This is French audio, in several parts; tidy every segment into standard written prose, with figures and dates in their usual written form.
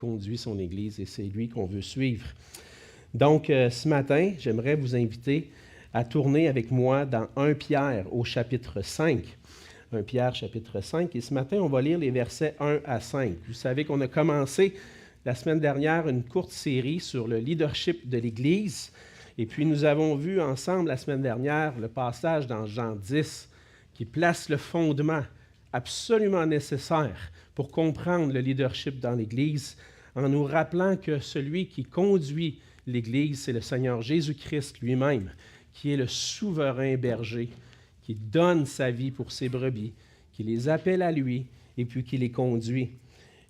conduit son Église et c'est lui qu'on veut suivre. Donc, ce matin, j'aimerais vous inviter à tourner avec moi dans 1 Pierre au chapitre 5. 1 Pierre chapitre 5. Et ce matin, on va lire les versets 1 à 5. Vous savez qu'on a commencé la semaine dernière une courte série sur le leadership de l'Église. Et puis, nous avons vu ensemble la semaine dernière le passage dans Jean 10 qui place le fondement absolument nécessaire pour comprendre le leadership dans l'Église en nous rappelant que celui qui conduit l'Église, c'est le Seigneur Jésus-Christ lui-même, qui est le souverain berger, qui donne sa vie pour ses brebis, qui les appelle à lui et puis qui les conduit.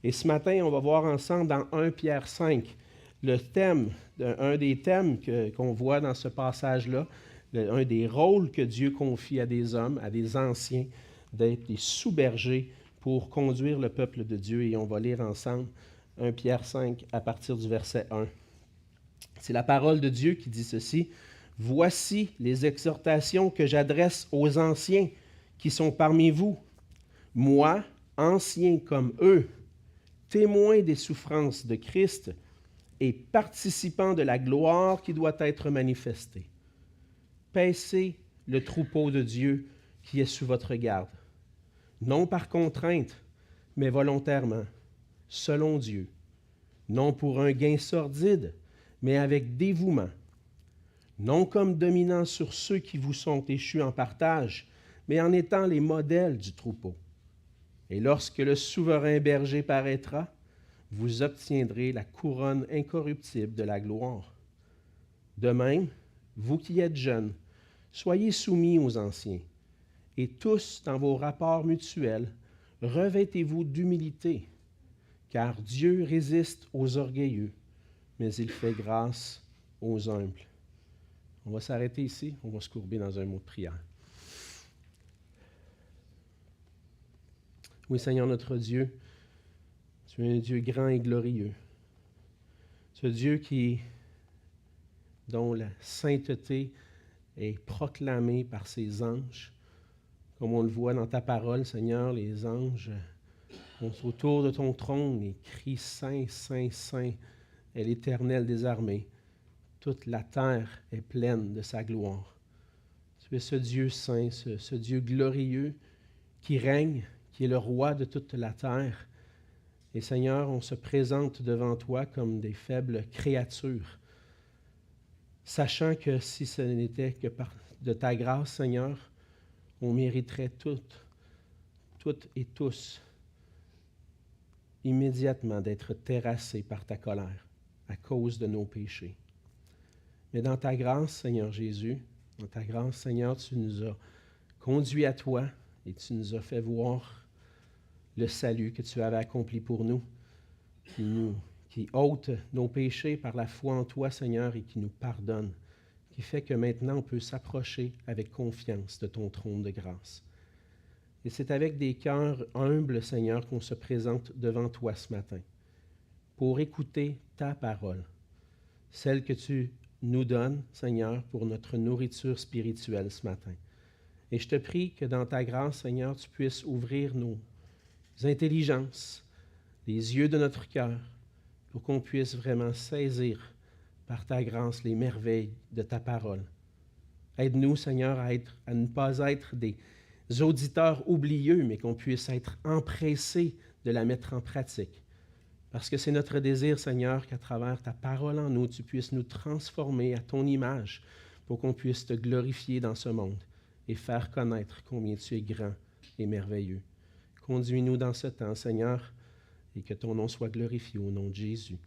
Et ce matin, on va voir ensemble dans 1 Pierre 5 le thème, un des thèmes qu'on voit dans ce passage-là, un des rôles que Dieu confie à des hommes, à des anciens, d'être des sous-bergers pour conduire le peuple de Dieu. Et on va lire ensemble 1 Pierre 5 à partir du verset 1. C'est la parole de Dieu qui dit ceci. « Voici les exhortations que j'adresse aux anciens qui sont parmi vous. Moi, ancien comme eux, témoin des souffrances de Christ et participant de la gloire qui doit être manifestée. Paissez le troupeau de Dieu qui est sous votre garde, non par contrainte, mais volontairement, selon Dieu, non pour un gain sordide, mais avec dévouement, non comme dominant sur ceux qui vous sont échus en partage, mais en étant les modèles du troupeau. Et lorsque le souverain berger paraîtra, vous obtiendrez la couronne incorruptible de la gloire. De même, vous qui êtes jeunes, soyez soumis aux anciens, et tous, dans vos rapports mutuels, revêtez-vous d'humilité, car Dieu résiste aux orgueilleux, mais il fait grâce aux humbles. » On va s'arrêter ici, on va se courber dans un mot de prière. Oui, Seigneur notre Dieu, tu es un Dieu grand et glorieux. Ce Dieu dont la sainteté est proclamée par ses anges. Comme on le voit dans ta parole, Seigneur, les anges sont autour de ton trône et crient « Saint, Saint, Saint est l'Éternel des armées. Toute la terre est pleine de sa gloire. » Tu es ce Dieu saint, ce Dieu glorieux qui règne, qui est le roi de toute la terre. Et Seigneur, on se présente devant toi comme des faibles créatures, sachant que si ce n'était que de ta grâce, Seigneur, on mériterait toutes et tous, immédiatement d'être terrassés par ta colère à cause de nos péchés. Mais dans ta grâce, Seigneur Jésus, dans ta grâce, Seigneur, tu nous as conduits à toi et tu nous as fait voir le salut que tu avais accompli pour nous, qui ôte nos péchés par la foi en toi, Seigneur, et qui nous pardonne, qui fait que maintenant on peut s'approcher avec confiance de ton trône de grâce. Et c'est avec des cœurs humbles, Seigneur, qu'on se présente devant toi ce matin pour écouter ta parole, celle que tu nous donnes, Seigneur, pour notre nourriture spirituelle ce matin. Et je te prie que dans ta grâce, Seigneur, tu puisses ouvrir nos intelligences, les yeux de notre cœur, pour qu'on puisse vraiment saisir par ta grâce les merveilles de ta parole. Aide-nous, Seigneur, à ne pas être des auditeurs oublieux, mais qu'on puisse être empressés de la mettre en pratique. Parce que c'est notre désir, Seigneur, qu'à travers ta parole en nous, tu puisses nous transformer à ton image pour qu'on puisse te glorifier dans ce monde et faire connaître combien tu es grand et merveilleux. Conduis-nous dans ce temps, Seigneur, et que ton nom soit glorifié au nom de Jésus.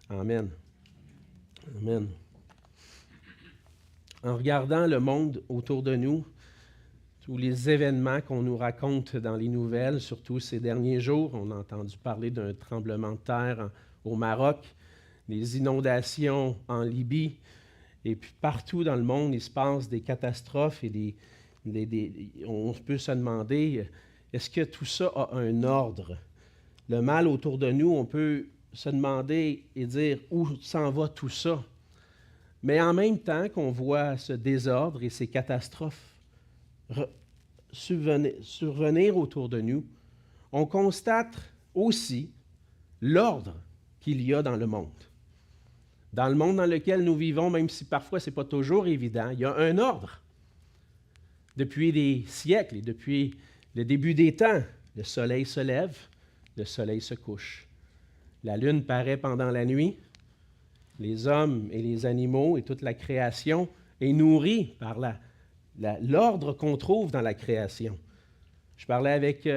Amen. Amen. En regardant le monde autour de nous, tous les événements qu'on nous raconte dans les nouvelles, surtout ces derniers jours, on a entendu parler d'un tremblement de terre au Maroc, des inondations en Libye, et puis partout dans le monde, il se passe des catastrophes et on peut se demander, est-ce que tout ça a un ordre? Le mal autour de nous, on peut se demander et dire où s'en va tout ça? Mais en même temps qu'on voit ce désordre et ces catastrophes survenir autour de nous, on constate aussi l'ordre qu'il y a dans le monde. Dans le monde dans lequel nous vivons, même si parfois ce n'est pas toujours évident, il y a un ordre. Depuis des siècles et depuis le début des temps, le soleil se lève, le soleil se couche. La lune paraît pendant la nuit. Les hommes et les animaux et toute la création est nourrie par l'ordre qu'on trouve dans la création. Je parlais avec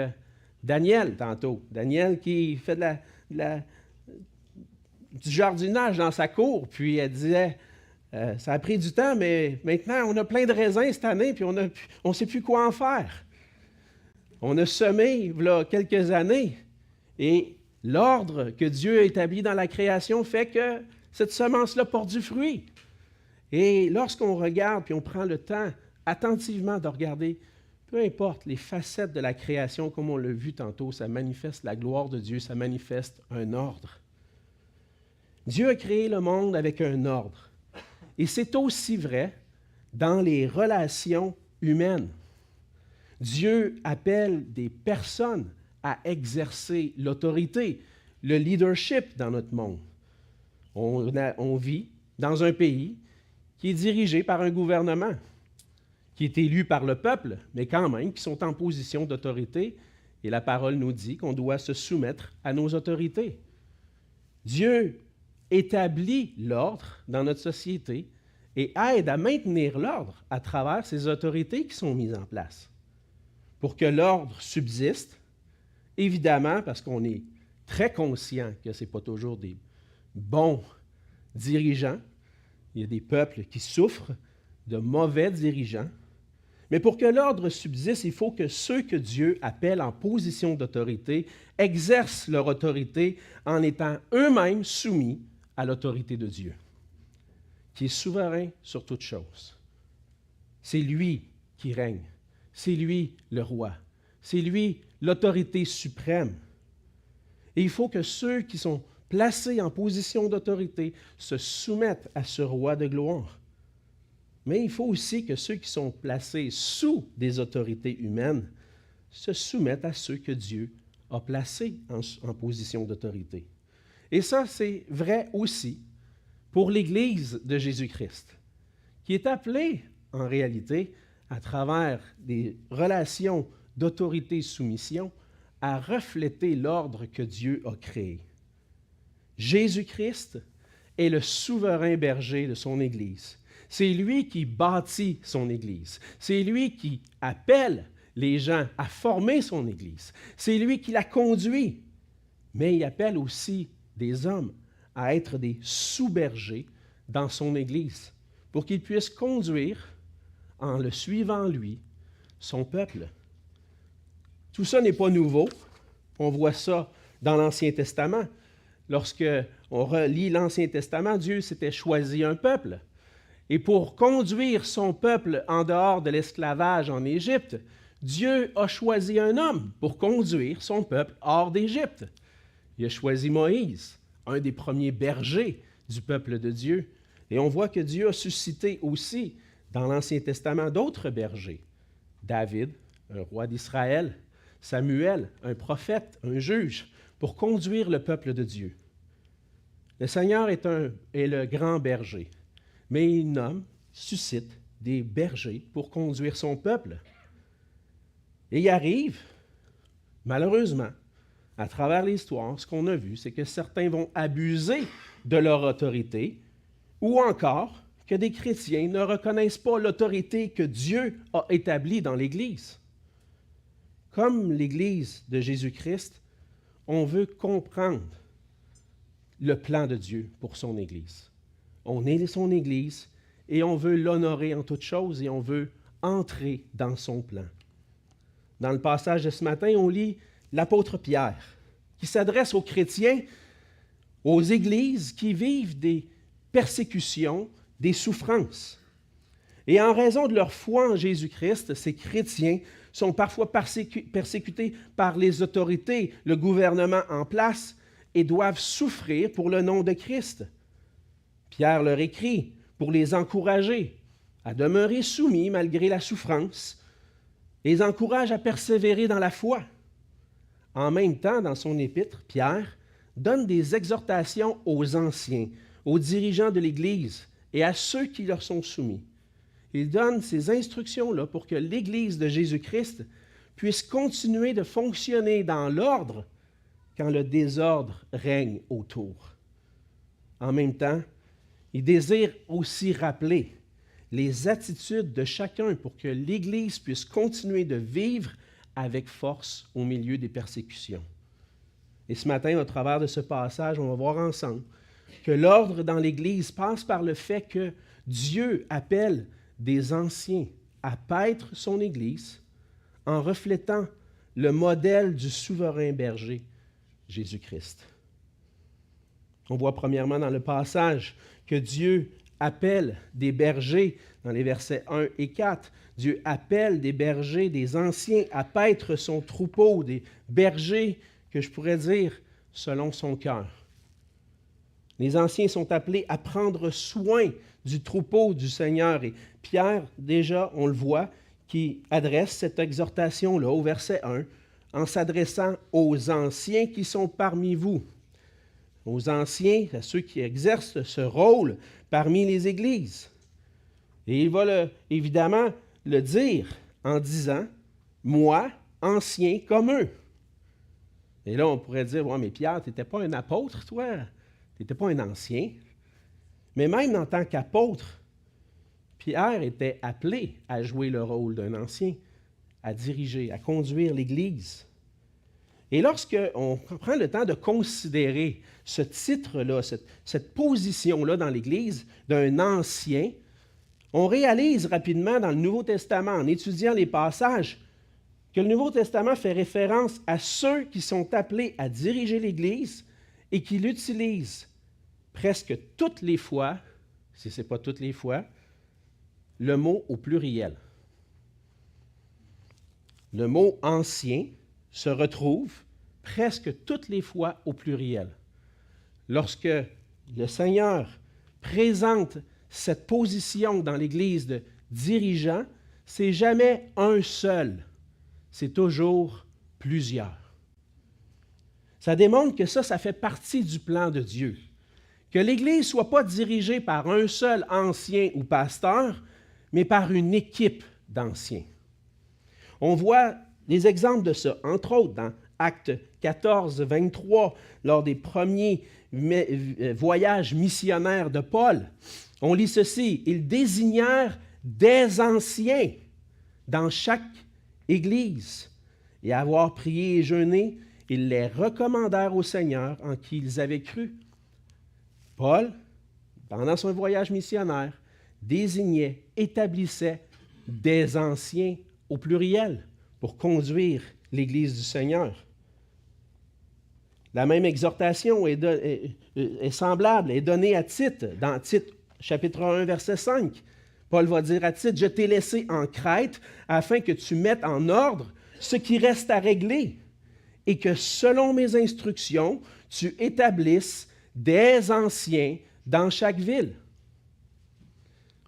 Daniel tantôt. Daniel qui fait du jardinage dans sa cour, puis elle disait, ça a pris du temps, mais maintenant on a plein de raisins cette année, puis on ne sait plus quoi en faire. On a semé il y a quelques années, et l'ordre que Dieu a établi dans la création fait que cette semence-là porte du fruit. Et lorsqu'on regarde, puis on prend le temps attentivement de regarder, peu importe les facettes de la création, comme on l'a vu tantôt, ça manifeste la gloire de Dieu, ça manifeste un ordre. Dieu a créé le monde avec un ordre. Et c'est aussi vrai dans les relations humaines. Dieu appelle des personnes à exercer l'autorité, le leadership dans notre monde. On vit dans un pays qui est dirigé par un gouvernement, qui est élu par le peuple, mais quand même qui sont en position d'autorité. Et la parole nous dit qu'on doit se soumettre à nos autorités. Dieu établit l'ordre dans notre société et aide à maintenir l'ordre à travers ces autorités qui sont mises en place. Pour que l'ordre subsiste, évidemment, parce qu'on est très conscient que ce n'est pas toujours des bons dirigeants, il y a des peuples qui souffrent de mauvais dirigeants, mais pour que l'ordre subsiste, il faut que ceux que Dieu appelle en position d'autorité exercent leur autorité en étant eux-mêmes soumis à l'autorité de Dieu, qui est souverain sur toutes choses. C'est lui qui règne. C'est lui le roi. C'est lui l'autorité suprême. Et il faut que ceux qui sont placés en position d'autorité se soumettent à ce roi de gloire. Mais il faut aussi que ceux qui sont placés sous des autorités humaines se soumettent à ceux que Dieu a placés en position d'autorité. Et ça, c'est vrai aussi pour l'Église de Jésus-Christ, qui est appelée, en réalité, à travers des relations d'autorité-soumission, à refléter l'ordre que Dieu a créé. Jésus-Christ est le souverain berger de son Église. C'est lui qui bâtit son Église. C'est lui qui appelle les gens à former son Église. C'est lui qui la conduit. Mais il appelle aussi des hommes à être des sous-bergers dans son Église pour qu'ils puissent conduire, en le suivant lui, son peuple. Tout ça n'est pas nouveau. On voit ça dans l'Ancien Testament. Lorsque on relit l'Ancien Testament, Dieu s'était choisi un peuple. Et pour conduire son peuple en dehors de l'esclavage en Égypte, Dieu a choisi un homme pour conduire son peuple hors d'Égypte. Il a choisi Moïse, un des premiers bergers du peuple de Dieu. Et on voit que Dieu a suscité aussi dans l'Ancien Testament d'autres bergers. David, un roi d'Israël, Samuel, un prophète, un juge, pour conduire le peuple de Dieu. Le Seigneur est le grand berger, mais il nomme, suscite des bergers pour conduire son peuple. Et il arrive, malheureusement, à travers l'histoire, ce qu'on a vu, c'est que certains vont abuser de leur autorité, ou encore que des chrétiens ne reconnaissent pas l'autorité que Dieu a établie dans l'Église. Comme l'Église de Jésus-Christ, on veut comprendre le plan de Dieu pour son Église. On est son Église et on veut l'honorer en toutes choses et on veut entrer dans son plan. Dans le passage de ce matin, on lit l'apôtre Pierre qui s'adresse aux chrétiens, aux églises qui vivent des persécutions, des souffrances. Et en raison de leur foi en Jésus-Christ, ces chrétiens sont parfois persécutés par les autorités, le gouvernement en place, et doivent souffrir pour le nom de Christ. Pierre leur écrit pour les encourager à demeurer soumis malgré la souffrance, les encourage à persévérer dans la foi. En même temps, dans son épître, Pierre donne des exhortations aux anciens, aux dirigeants de l'Église et à ceux qui leur sont soumis. Il donne ces instructions-là pour que l'Église de Jésus-Christ puisse continuer de fonctionner dans l'ordre quand le désordre règne autour. En même temps, il désire aussi rappeler les attitudes de chacun pour que l'Église puisse continuer de vivre avec force au milieu des persécutions. Et ce matin, au travers de ce passage, on va voir ensemble que l'ordre dans l'Église passe par le fait que Dieu appelle des anciens à paître son Église en reflétant le modèle du souverain berger, Jésus-Christ. On voit premièrement dans le passage que Dieu appelle des bergers, dans les versets 1 et 4, Dieu appelle des bergers, des anciens, à paître son troupeau, des bergers, que je pourrais dire, selon son cœur. Les anciens sont appelés à prendre soin du troupeau du Seigneur. Et Pierre, déjà, on le voit, qui adresse cette exhortation-là au verset 1, en s'adressant aux anciens qui sont parmi vous. Aux anciens, à ceux qui exercent ce rôle parmi les églises. Et il va évidemment le dire en disant « Moi, ancien comme eux ». Et là, on pourrait dire « Ouais, mais Pierre, tu n'étais pas un apôtre, toi? Tu n'étais pas un ancien. » Mais même en tant qu'apôtre, Pierre était appelé à jouer le rôle d'un ancien, à diriger, à conduire l'Église. Et lorsqu'on prend le temps de considérer ce titre-là, cette position-là dans l'Église d'un ancien, on réalise rapidement dans le Nouveau Testament, en étudiant les passages, que le Nouveau Testament fait référence à ceux qui sont appelés à diriger l'Église et qui l'utilisent presque toutes les fois, si ce n'est pas toutes les fois, le mot au pluriel. Le mot « ancien » se retrouve presque toutes les fois au pluriel. Lorsque le Seigneur présente cette position dans l'Église de dirigeant, c'est jamais un seul, c'est toujours plusieurs. Ça démontre que ça fait partie du plan de Dieu. Que l'Église ne soit pas dirigée par un seul ancien ou pasteur, mais par une équipe d'anciens. On voit des exemples de ça, entre autres dans Actes 14, 23, lors des premiers voyages missionnaires de Paul. On lit ceci, « Ils désignèrent des anciens dans chaque église, et à avoir prié et jeûné, ils les recommandèrent au Seigneur en qui ils avaient cru. » Paul, pendant son voyage missionnaire, désignait, établissait des anciens au pluriel pour conduire l'Église du Seigneur. La même exhortation est semblable, est donnée à Tite, dans Tite chapitre 1, verset 5. Paul va dire à Tite, « Je t'ai laissé en Crète afin que tu mettes en ordre ce qui reste à régler et que selon mes instructions, tu établisses des anciens dans chaque ville. »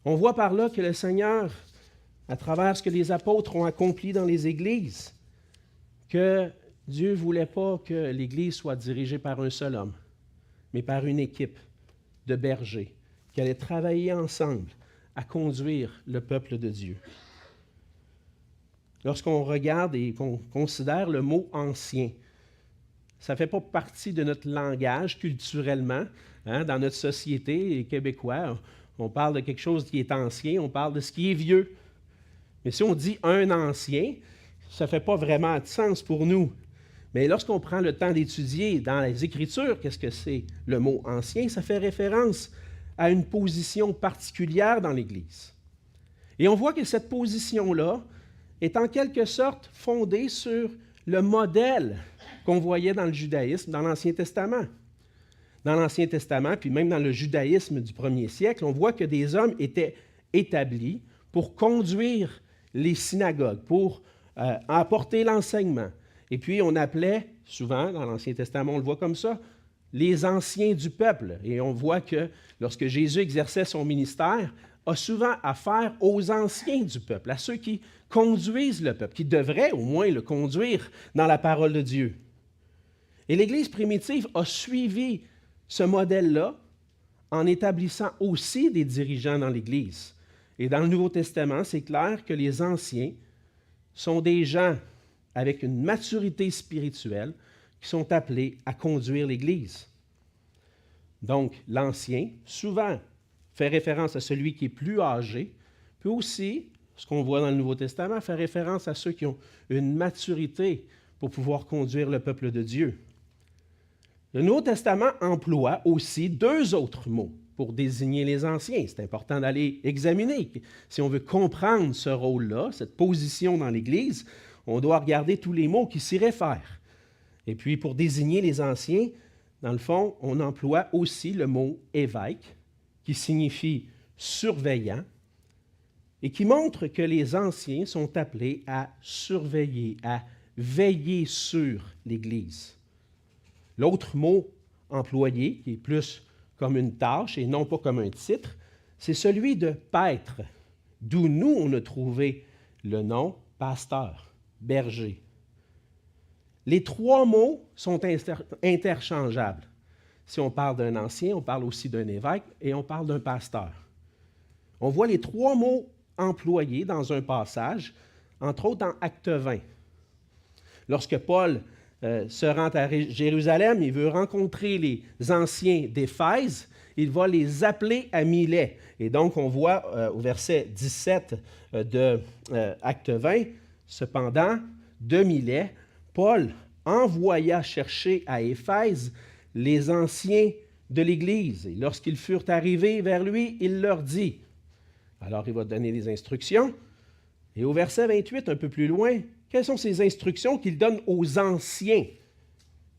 On voit par là que le Seigneur, à travers ce que les apôtres ont accompli dans les églises, que Dieu ne voulait pas que l'Église soit dirigée par un seul homme, mais par une équipe de bergers qui allaient travailler ensemble à conduire le peuple de Dieu. Lorsqu'on regarde et qu'on considère le mot « ancien », ça ne fait pas partie de notre langage culturellement, dans notre société, les Québécois. On parle de quelque chose qui est ancien, on parle de ce qui est vieux. Mais si on dit « un ancien », ça ne fait pas vraiment de sens pour nous. Mais lorsqu'on prend le temps d'étudier dans les Écritures, qu'est-ce que c'est le mot « ancien », ça fait référence à une position particulière dans l'Église. Et on voit que cette position-là est en quelque sorte fondée sur le modèle qu'on voyait dans le judaïsme, dans l'Ancien Testament. Dans l'Ancien Testament, puis même dans le judaïsme du premier siècle, on voit que des hommes étaient établis pour conduire les synagogues, pour apporter l'enseignement. Et puis, on appelait, souvent, dans l'Ancien Testament, on le voit comme ça, les anciens du peuple. Et on voit que lorsque Jésus exerçait son ministère, a souvent affaire aux anciens du peuple, à ceux qui conduisent le peuple, qui devraient au moins le conduire dans la parole de Dieu. Et l'Église primitive a suivi ce modèle-là en établissant aussi des dirigeants dans l'Église. Et dans le Nouveau Testament, c'est clair que les anciens sont des gens avec une maturité spirituelle qui sont appelés à conduire l'Église. Donc, l'ancien, souvent, fait référence à celui qui est plus âgé, puis aussi, ce qu'on voit dans le Nouveau Testament, fait référence à ceux qui ont une maturité pour pouvoir conduire le peuple de Dieu. Le Nouveau Testament emploie aussi deux autres mots pour désigner les anciens. C'est important d'aller examiner. Si on veut comprendre ce rôle-là, cette position dans l'Église, on doit regarder tous les mots qui s'y réfèrent. Et puis, pour désigner les anciens, dans le fond, on emploie aussi le mot « évêque », qui signifie « surveillant », et qui montre que les anciens sont appelés à surveiller, à veiller sur l'Église. L'autre mot employé, qui est plus comme une tâche et non pas comme un titre, c'est celui de paître, d'où nous, on a trouvé le nom pasteur, berger. Les trois mots sont interchangeables. Si on parle d'un ancien, on parle aussi d'un évêque et on parle d'un pasteur. On voit les trois mots employés dans un passage, entre autres dans Acte 20. Lorsque Paul se rend à Jérusalem, il veut rencontrer les anciens d'Éphèse, il va les appeler à Milet. Et donc, on voit au verset 17 de Acte 20, « Cependant, de Milet, Paul envoya chercher à Éphèse les anciens de l'Église. Et lorsqu'ils furent arrivés vers lui, il leur dit, » alors il va donner des instructions, et au verset 28, un peu plus loin, quelles sont ces instructions qu'il donne aux anciens?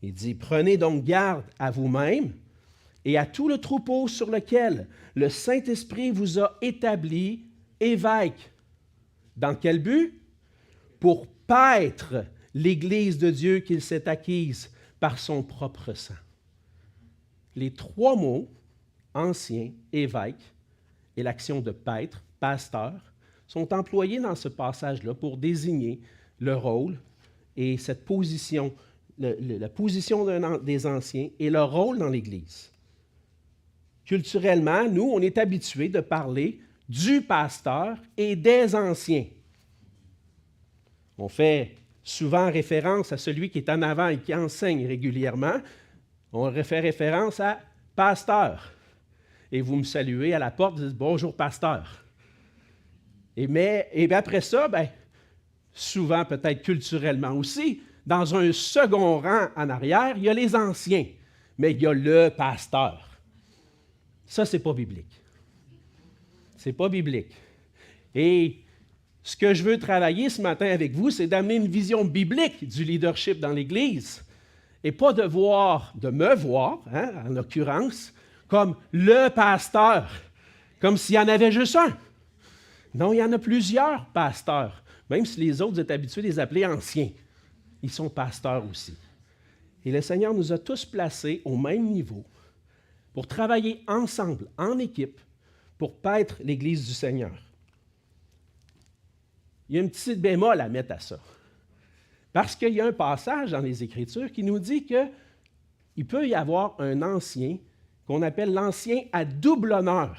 Il dit, « Prenez donc garde à vous-même et à tout le troupeau sur lequel le Saint-Esprit vous a établi évêque. » Dans quel but? Pour paître l'Église de Dieu qu'il s'est acquise par son propre sang. Les trois mots, ancien, évêque, et l'action de paître, pasteur, sont employés dans ce passage-là pour désigner le rôle et cette position, la position des anciens et leur rôle dans l'Église. Culturellement, nous, on est habitués de parler du pasteur et des anciens. On fait souvent référence à celui qui est en avant et qui enseigne régulièrement. On fait référence à pasteur. Et vous me saluez à la porte, vous dites « Bonjour, pasteur ». Et après ça, souvent peut-être culturellement aussi, dans un second rang en arrière, il y a les anciens, mais il y a le pasteur. Ça, ce n'est pas biblique. Ce n'est pas biblique. Et ce que je veux travailler ce matin avec vous, c'est d'amener une vision biblique du leadership dans l'Église et pas de me voir, en l'occurrence, comme le pasteur, comme s'il y en avait juste un. Non, il y en a plusieurs pasteurs, même si les autres êtes habitués de les appeler anciens. Ils sont pasteurs aussi. Et le Seigneur nous a tous placés au même niveau pour travailler ensemble, en équipe, pour paître l'Église du Seigneur. Il y a une petite bémol à mettre à ça. Parce qu'il y a un passage dans les Écritures qui nous dit qu'il peut y avoir un ancien qu'on appelle l'ancien à double honneur.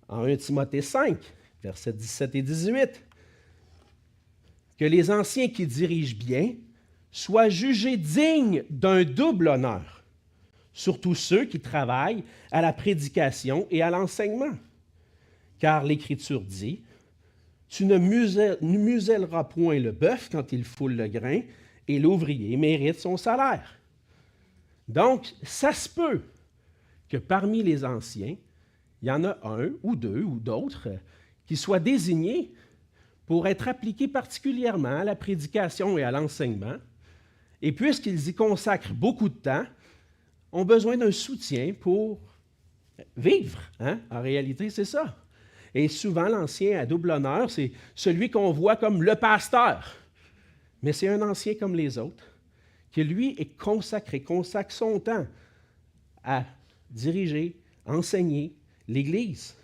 En 1 Timothée 5, versets 17 et 18, que les anciens qui dirigent bien soient jugés dignes d'un double honneur, surtout ceux qui travaillent à la prédication et à l'enseignement. Car l'Écriture dit, « Tu ne muselleras point le bœuf quand il foule le grain, et l'ouvrier mérite son salaire. » Donc, ça se peut que parmi les anciens, il y en a un ou deux ou d'autres qui soient désignés pour être appliqués particulièrement à la prédication et à l'enseignement, et puisqu'ils y consacrent beaucoup de temps, ont besoin d'un soutien pour vivre. En réalité, c'est ça. Et souvent, l'ancien à double honneur, c'est celui qu'on voit comme le pasteur. Mais c'est un ancien comme les autres, qui lui est consacré, consacre son temps à diriger, enseigner l'Église.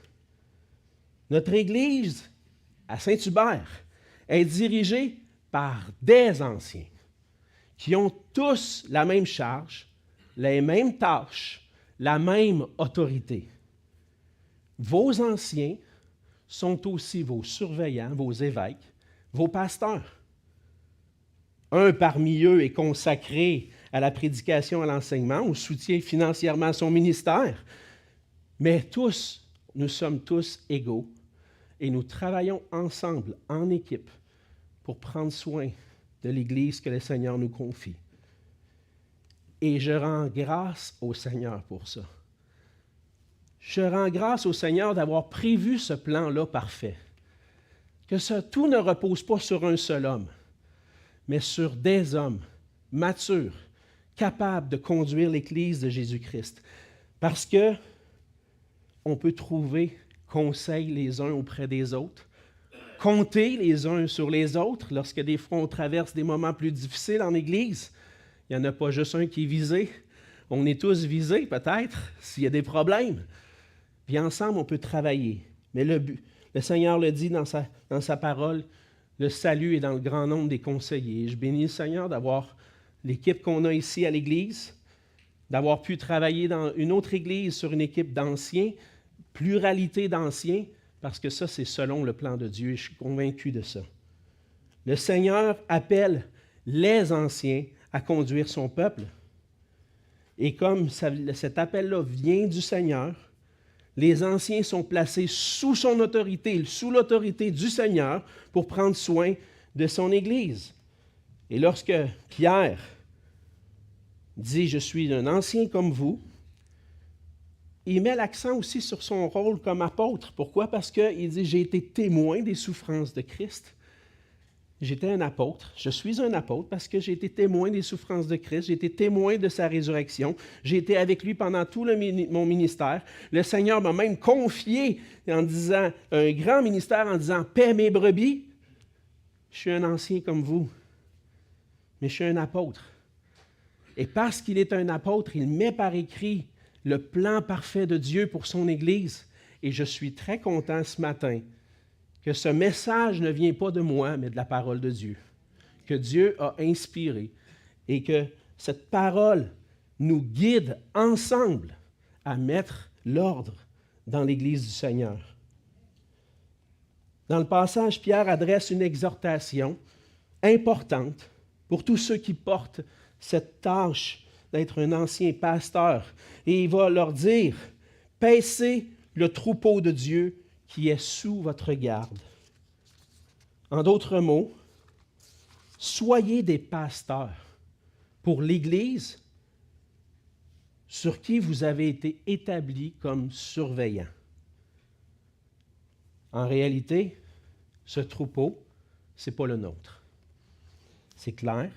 Notre Église à Saint-Hubert est dirigée par des anciens qui ont tous la même charge, les mêmes tâches, la même autorité. Vos anciens sont aussi vos surveillants, vos évêques, vos pasteurs. Un parmi eux est consacré à la prédication, à l'enseignement, ou soutient financièrement son ministère. Mais tous, nous sommes tous égaux et nous travaillons ensemble, en équipe, pour prendre soin de l'Église que le Seigneur nous confie. Et je rends grâce au Seigneur pour ça. Je rends grâce au Seigneur d'avoir prévu ce plan-là parfait. Que tout ne repose pas sur un seul homme, mais sur des hommes matures, capables de conduire l'Église de Jésus-Christ. Parce que on peut trouver conseil les uns auprès des autres, compter les uns sur les autres lorsque des fois on traverse des moments plus difficiles en Église. Il n'y en a pas juste un qui est visé. On est tous visés peut-être s'il y a des problèmes. Puis ensemble, on peut travailler. Mais le Seigneur le dit dans sa parole, le salut est dans le grand nombre des conseillers. Je bénis le Seigneur d'avoir l'équipe qu'on a ici à l'Église, d'avoir pu travailler dans une autre Église sur une équipe d'anciens, pluralité d'anciens, parce que ça, c'est selon le plan de Dieu et je suis convaincu de ça. Le Seigneur appelle les anciens à conduire son peuple. Et comme cet appel-là vient du Seigneur, les anciens sont placés sous son autorité, sous l'autorité du Seigneur, pour prendre soin de son Église. Et lorsque Pierre dit « Je suis un ancien comme vous », il met l'accent aussi sur son rôle comme apôtre. Pourquoi? Parce qu'il dit « J'ai été témoin des souffrances de Christ ». J'étais un apôtre, je suis un apôtre parce que j'ai été témoin des souffrances de Christ, j'ai été témoin de sa résurrection, j'ai été avec lui pendant tout mon ministère. Le Seigneur m'a même confié en disant, un grand ministère en disant « Paie mes brebis ». Je suis un ancien comme vous, mais je suis un apôtre. Et parce qu'il est un apôtre, il met par écrit le plan parfait de Dieu pour son Église. Et je suis très content ce matin que ce message ne vient pas de moi, mais de la parole de Dieu, que Dieu a inspiré et que cette parole nous guide ensemble à mettre l'ordre dans l'Église du Seigneur. Dans le passage, Pierre adresse une exhortation importante pour tous ceux qui portent cette tâche d'être un ancien pasteur. Et il va leur dire, « Paissez le troupeau de Dieu qui est sous votre garde. » En d'autres mots, soyez des pasteurs pour l'Église sur qui vous avez été établis comme surveillants. En réalité, ce troupeau, ce n'est pas le nôtre. C'est clair,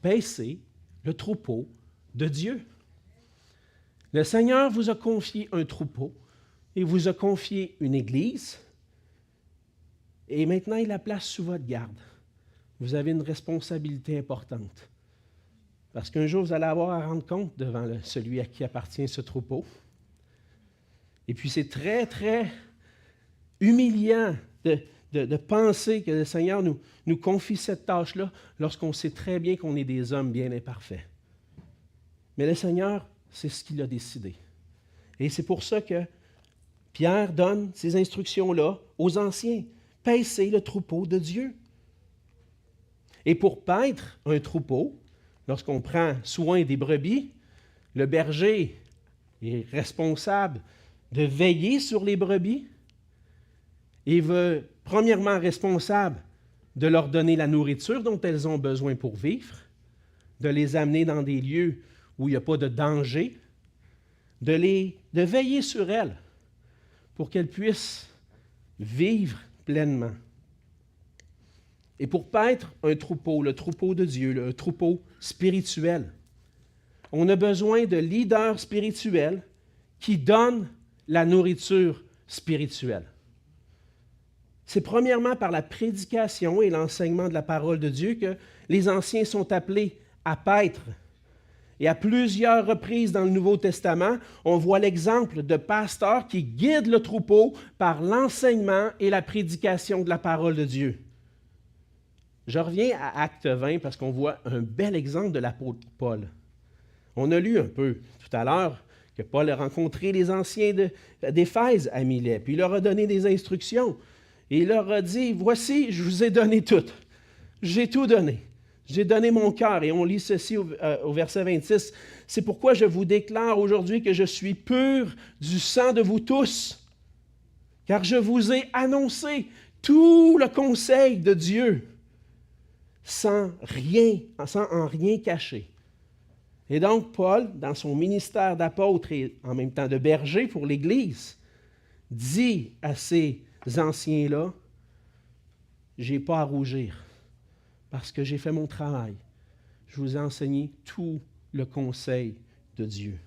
paissez le troupeau de Dieu. Le Seigneur vous a confié un troupeau et vous a confié une Église. Et maintenant, il la place sous votre garde. Vous avez une responsabilité importante. Parce qu'un jour, vous allez avoir à rendre compte devant celui à qui appartient ce troupeau. Et puis, c'est très, très humiliant de penser que le Seigneur nous confie cette tâche-là lorsqu'on sait très bien qu'on est des hommes bien imparfaits. Mais le Seigneur, c'est ce qu'il a décidé. Et c'est pour ça que Pierre donne ces instructions-là aux anciens. Paissez le troupeau de Dieu. Et pour paître un troupeau, lorsqu'on prend soin des brebis, le berger est responsable de veiller sur les brebis. Il veut, premièrement, responsable de leur donner la nourriture dont elles ont besoin pour vivre, de les amener dans des lieux où il n'y a pas de danger, de veiller sur elles pour qu'elles puissent vivre pleinement. Et pour paître un troupeau, le troupeau de Dieu, le troupeau spirituel, on a besoin de leaders spirituels qui donnent la nourriture spirituelle. C'est premièrement par la prédication et l'enseignement de la parole de Dieu que les anciens sont appelés à paître. Et à plusieurs reprises dans le Nouveau Testament, on voit l'exemple de pasteurs qui guident le troupeau par l'enseignement et la prédication de la parole de Dieu. Je reviens à Acte 20 parce qu'on voit un bel exemple de l'apôtre Paul. On a lu un peu tout à l'heure que Paul a rencontré les anciens d'Éphèse à Milet, puis il leur a donné des instructions. Et il leur a dit, voici, je vous ai donné tout. J'ai tout donné. J'ai donné mon cœur. Et on lit ceci au verset 26. C'est pourquoi je vous déclare aujourd'hui que je suis pur du sang de vous tous, car je vous ai annoncé tout le conseil de Dieu, sans en rien cacher. Et donc, Paul, dans son ministère d'apôtre et en même temps de berger pour l'Église, dit à ces anciens-là, je n'ai pas à rougir parce que j'ai fait mon travail. Je vous ai enseigné tout le conseil de Dieu.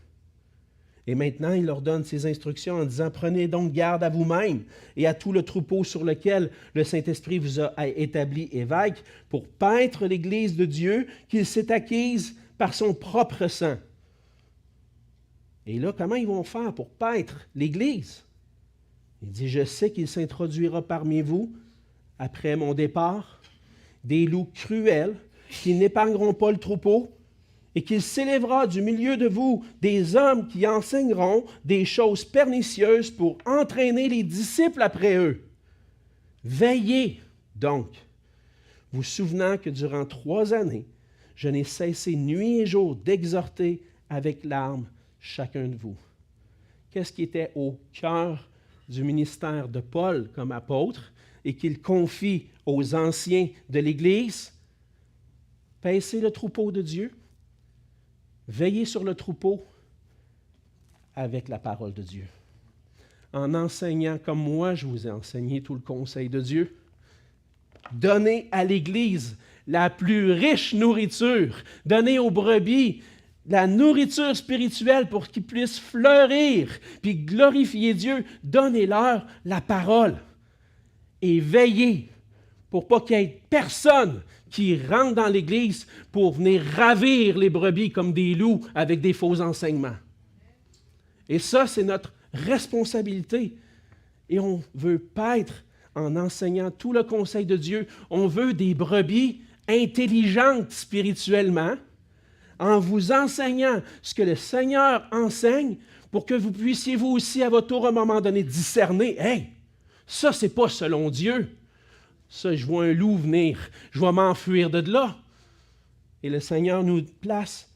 Et maintenant, il leur donne ses instructions en disant, prenez donc garde à vous-même et à tout le troupeau sur lequel le Saint-Esprit vous a établi évêque pour paître l'Église de Dieu qu'il s'est acquise par son propre sang. Et là, comment ils vont faire pour paître l'Église? Il dit, je sais qu'il s'introduira parmi vous, après mon départ, des loups cruels qui n'épargneront pas le troupeau, et qu'il s'élèvera du milieu de vous des hommes qui enseigneront des choses pernicieuses pour entraîner les disciples après eux. Veillez donc, vous souvenant que durant 3 années, je n'ai cessé nuit et jour d'exhorter avec larmes chacun de vous. Qu'est-ce qui était au cœur du ministère de Paul comme apôtre et qu'il confie aux anciens de l'Église? Paissez le troupeau de Dieu. Veillez sur le troupeau avec la parole de Dieu. En enseignant comme moi, je vous ai enseigné tout le conseil de Dieu. Donnez à l'Église la plus riche nourriture. Donnez aux brebis la nourriture spirituelle pour qu'ils puissent fleurir puis glorifier Dieu. Donnez-leur la parole. Et veillez pour pas qu'il y ait personne qui rentre dans l'Église pour venir ravir les brebis comme des loups avec des faux enseignements. Et ça, c'est notre responsabilité. Et on veut paître en enseignant tout le conseil de Dieu. On veut des brebis intelligentes spirituellement en vous enseignant ce que le Seigneur enseigne pour que vous puissiez vous aussi à votre tour à un moment donné discerner. Hey, ça, c'est pas selon Dieu. Ça, je vois un loup venir, je vais m'enfuir de là. Et le Seigneur nous place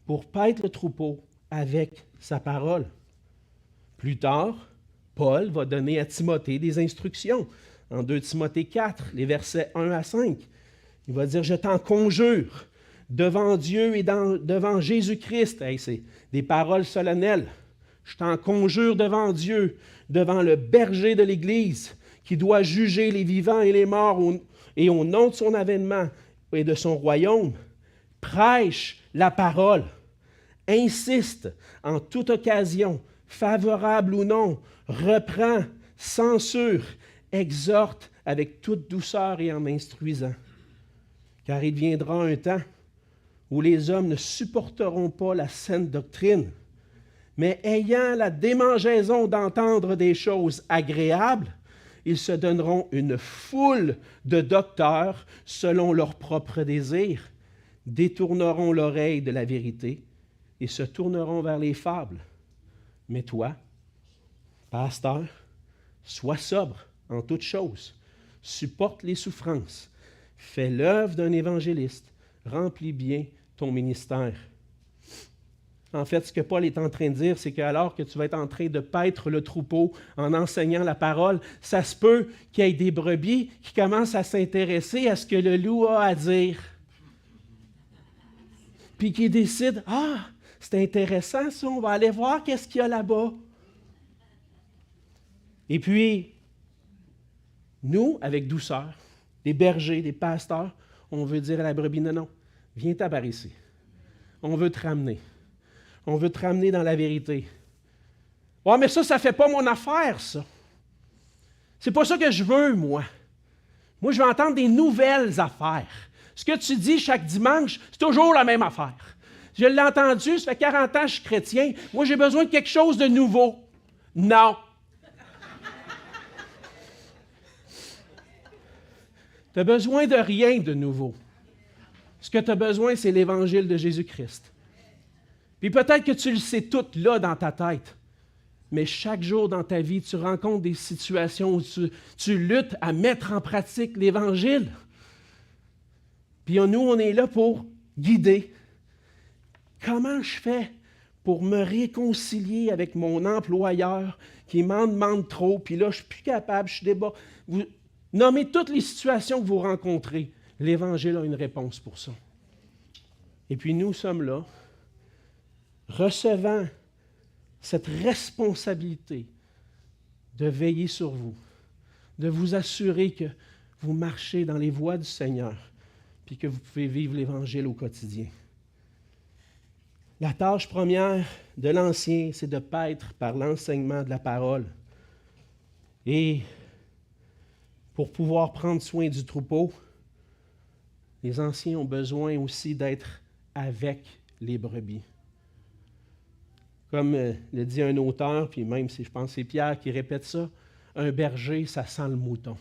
pour paître le troupeau avec sa parole. Plus tard, Paul va donner à Timothée des instructions. En 2 Timothée 4, les versets 1 à 5, il va dire « Je t'en conjure devant Dieu et devant Jésus-Christ. » Hey, c'est des paroles solennelles. « Je t'en conjure devant Dieu, devant le berger de l'Église, qui doit juger les vivants et les morts, et au nom de son avènement et de son royaume, prêche la parole, insiste en toute occasion, favorable ou non, reprend, censure, exhorte avec toute douceur et en instruisant. Car il viendra un temps où les hommes ne supporteront pas la saine doctrine, mais ayant la démangeaison d'entendre des choses agréables, ils se donneront une foule de docteurs selon leurs propres désirs, détourneront l'oreille de la vérité et se tourneront vers les fables. Mais toi, pasteur, sois sobre en toutes choses, supporte les souffrances, fais l'œuvre d'un évangéliste, remplis bien ton ministère. En fait, ce que Paul est en train de dire, c'est qu'alors que tu vas être en train de paître le troupeau en enseignant la parole, ça se peut qu'il y ait des brebis qui commencent à s'intéresser à ce que le loup a à dire. Puis qui décident, « Ah, c'est intéressant ça, on va aller voir qu'est-ce qu'il y a là-bas. » Et puis, nous, avec douceur, des bergers, des pasteurs, on veut dire à la brebis, « Non, non, viens t'abarrer ici. On veut te ramener. On veut te ramener dans la vérité. » « Ouais, mais ça ne fait pas mon affaire, ça. C'est pas ça que je veux, moi. Moi, je veux entendre des nouvelles affaires. Ce que tu dis chaque dimanche, c'est toujours la même affaire. Je l'ai entendu, ça fait 40 ans que je suis chrétien. Moi, j'ai besoin de quelque chose de nouveau. Non. Tu n'as besoin de rien de nouveau. Ce que tu as besoin, c'est l'Évangile de Jésus-Christ. Puis peut-être que tu le sais tout là dans ta tête, mais chaque jour dans ta vie, tu rencontres des situations où tu luttes à mettre en pratique l'Évangile. Puis nous, on est là pour guider. Comment je fais pour me réconcilier avec mon employeur qui m'en demande trop, puis là, je ne suis plus capable, je suis débordé. Vous nommez toutes les situations que vous rencontrez. L'Évangile a une réponse pour ça. Et puis nous sommes là, recevant cette responsabilité de veiller sur vous, de vous assurer que vous marchez dans les voies du Seigneur, puis que vous pouvez vivre l'Évangile au quotidien. La tâche première de l'Ancien, c'est de paître par l'enseignement de la parole. Et pour pouvoir prendre soin du troupeau, les Anciens ont besoin aussi d'être avec les brebis. Comme le dit un auteur, puis même si je pense que c'est Pierre qui répète ça, un berger, ça sent le mouton.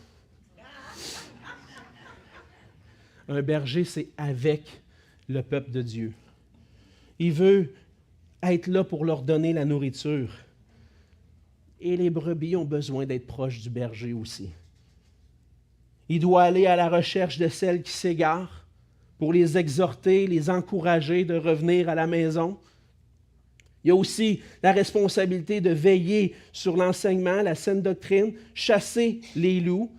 Un berger, c'est avec le peuple de Dieu. Il veut être là pour leur donner la nourriture. Et les brebis ont besoin d'être proches du berger aussi. Il doit aller à la recherche de celles qui s'égarent pour les exhorter, les encourager de revenir à la maison. Il y a aussi la responsabilité de veiller sur l'enseignement, la saine doctrine, chasser les loups.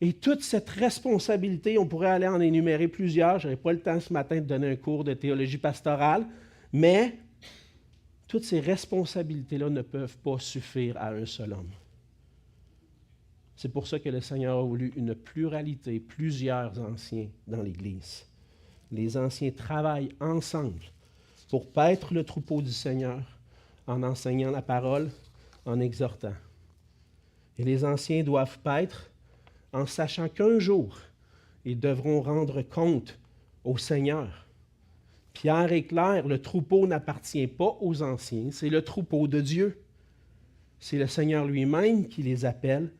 Et toute cette responsabilité, on pourrait aller en énumérer plusieurs. Je n'aurai pas le temps ce matin de donner un cours de théologie pastorale, mais toutes ces responsabilités-là ne peuvent pas suffire à un seul homme. C'est pour ça que le Seigneur a voulu une pluralité, plusieurs anciens dans l'Église. Les anciens travaillent ensemble pour paître le troupeau du Seigneur en enseignant la parole, en exhortant. Et les anciens doivent paître en sachant qu'un jour, ils devront rendre compte au Seigneur. Pierre est clair, le troupeau n'appartient pas aux anciens, c'est le troupeau de Dieu. C'est le Seigneur lui-même qui les appelle,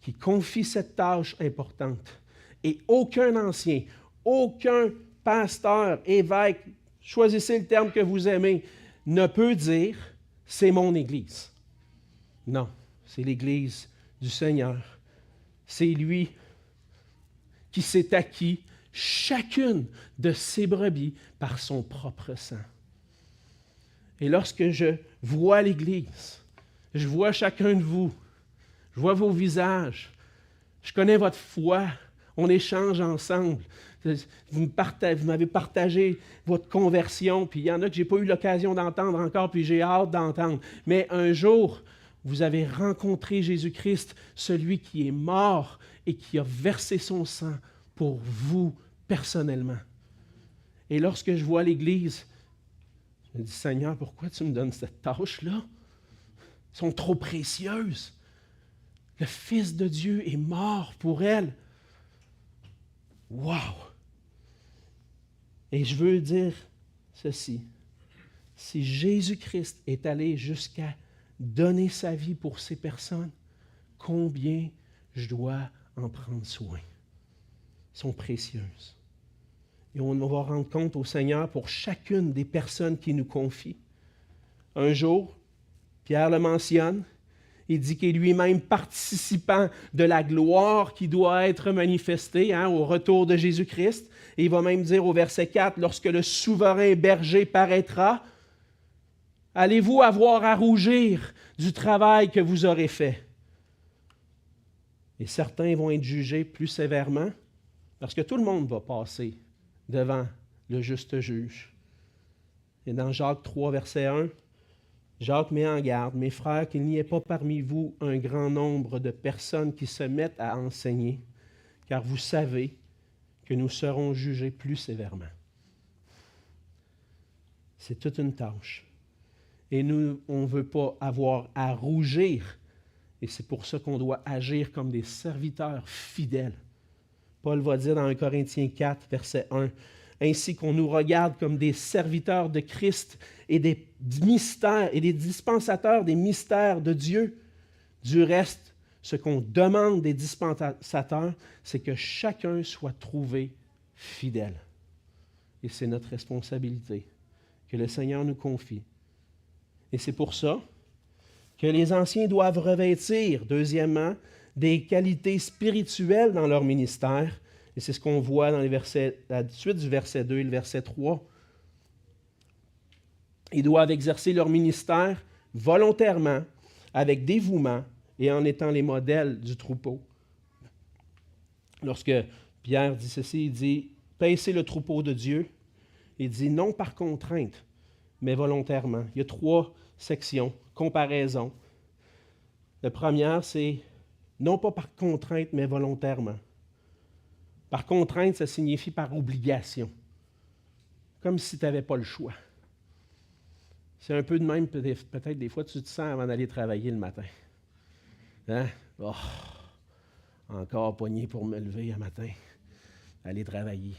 qui confie cette tâche importante. Et aucun ancien, aucun pasteur, évêque, choisissez le terme que vous aimez, ne peut dire « c'est mon Église ». Non, c'est l'Église du Seigneur. C'est lui qui s'est acquis chacune de ses brebis par son propre sang. Et lorsque je vois l'Église, je vois chacun de vous, je vois vos visages, je connais votre foi, on échange ensemble. Vous m'avez partagé votre conversion, puis il y en a que je n'ai pas eu l'occasion d'entendre encore, puis j'ai hâte d'entendre. Mais un jour, vous avez rencontré Jésus-Christ, celui qui est mort et qui a versé son sang pour vous personnellement. Et lorsque je vois l'Église, je me dis, Seigneur, pourquoi tu me donnes cette tâche-là? Elles sont trop précieuses. Le Fils de Dieu est mort pour elles. Wow! Et je veux dire ceci. Si Jésus-Christ est allé jusqu'à donner sa vie pour ces personnes, combien je dois en prendre soin? Elles sont précieuses. Et on va rendre compte au Seigneur pour chacune des personnes qui nous confient. Un jour, Pierre le mentionne, il dit qu'il est lui-même participant de la gloire qui doit être manifestée au retour de Jésus-Christ. Et il va même dire au verset 4, « Lorsque le souverain berger paraîtra, allez-vous avoir à rougir du travail que vous aurez fait? » Et certains vont être jugés plus sévèrement, parce que tout le monde va passer devant le juste juge. Et dans Jacques 3, verset 1, Jacques met en garde, « Mes frères, qu'il n'y ait pas parmi vous un grand nombre de personnes qui se mettent à enseigner, car vous savez que nous serons jugés plus sévèrement. » C'est toute une tâche. Et nous, on ne veut pas avoir à rougir. Et c'est pour ça qu'on doit agir comme des serviteurs fidèles. Paul va dire dans 1 Corinthiens 4, verset 1, « Ainsi qu'on nous regarde comme des serviteurs de Christ et des mystères et des dispensateurs des mystères de Dieu. Du reste, ce qu'on demande des dispensateurs, c'est que chacun soit trouvé fidèle. Et c'est notre responsabilité que le Seigneur nous confie. Et c'est pour ça que les anciens doivent revêtir, deuxièmement, des qualités spirituelles dans leur ministère. Et c'est ce qu'on voit dans la suite du verset 2 et le verset 3. Ils doivent exercer leur ministère volontairement, avec dévouement et en étant les modèles du troupeau. Lorsque Pierre dit ceci, il dit « Paissez le troupeau de Dieu », il dit « non par contrainte, mais volontairement ». Il y a 3 sections, comparaison. La première, c'est non pas par contrainte, mais volontairement. Par contrainte, ça signifie par obligation, comme si tu n'avais pas le choix. C'est un peu de même, peut-être des fois, tu te sens avant d'aller travailler le matin. Hein? Oh, encore poigné pour me lever un matin, aller travailler.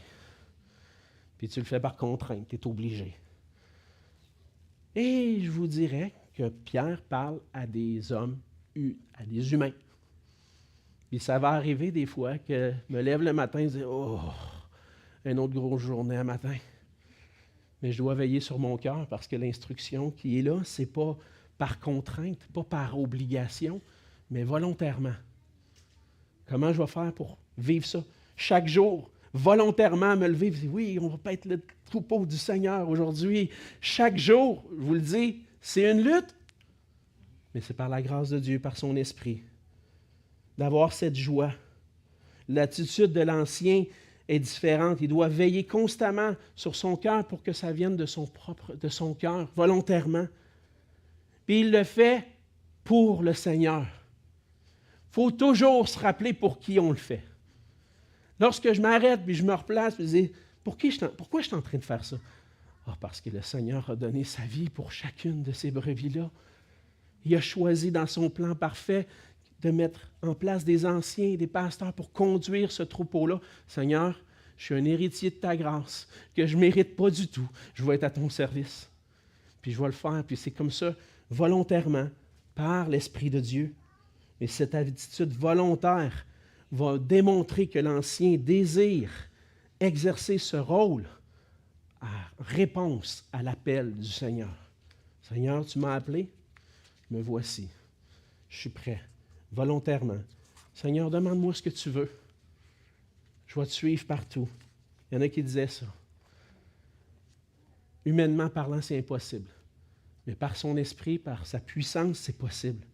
Puis tu le fais par contrainte, tu es obligé. Et je vous dirais que Pierre parle à des hommes, à des humains. Puis ça va arriver des fois que je me lève le matin et je dis « Oh, une autre grosse journée à matin. » Mais je dois veiller sur mon cœur parce que l'instruction qui est là, ce n'est pas par contrainte, pas par obligation, mais volontairement. Comment je vais faire pour vivre ça? Chaque jour, volontairement me lever et dire « Oui, on va pas être le troupeau du Seigneur aujourd'hui. » Chaque jour, je vous le dis, c'est une lutte, mais c'est par la grâce de Dieu, par son esprit, d'avoir cette joie. L'attitude de l'ancien est différente. Il doit veiller constamment sur son cœur pour que ça vienne de son cœur, volontairement. Puis il le fait pour le Seigneur. Il faut toujours se rappeler pour qui on le fait. Lorsque je m'arrête, puis je me replace, puis je dis, pourquoi je suis en train de faire ça? Parce que le Seigneur a donné sa vie pour chacune de ces brebis-là. Il a choisi dans son plan parfait de mettre en place des anciens, des pasteurs pour conduire ce troupeau-là. Seigneur, je suis un héritier de ta grâce, que je ne mérite pas du tout. Je vais être à ton service. Puis je vais le faire, puis c'est comme ça, volontairement, par l'Esprit de Dieu. Et cette attitude volontaire va démontrer que l'ancien désire exercer ce rôle en réponse à l'appel du Seigneur. Seigneur, tu m'as appelé, me voici. Je suis prêt. Volontairement. Seigneur, demande-moi ce que tu veux. Je vais te suivre partout. Il y en a qui disaient ça. Humainement parlant, c'est impossible. Mais par son esprit, par sa puissance, c'est possible.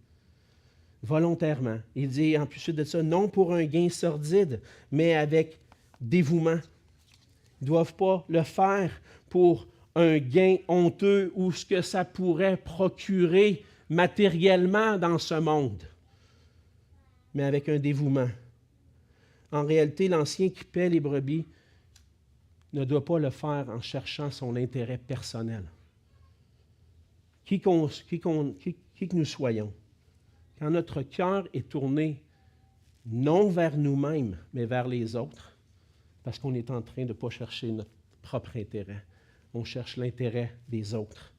Volontairement. Il dit en plus de ça, non pour un gain sordide, mais avec dévouement. Ils ne doivent pas le faire pour un gain honteux ou ce que ça pourrait procurer matériellement dans ce monde, mais avec un dévouement. En réalité, l'ancien qui paie les brebis ne doit pas le faire en cherchant son intérêt personnel. Qui que nous soyons, quand notre cœur est tourné non vers nous-mêmes, mais vers les autres, parce qu'on est en train de ne pas chercher notre propre intérêt, on cherche l'intérêt des autres.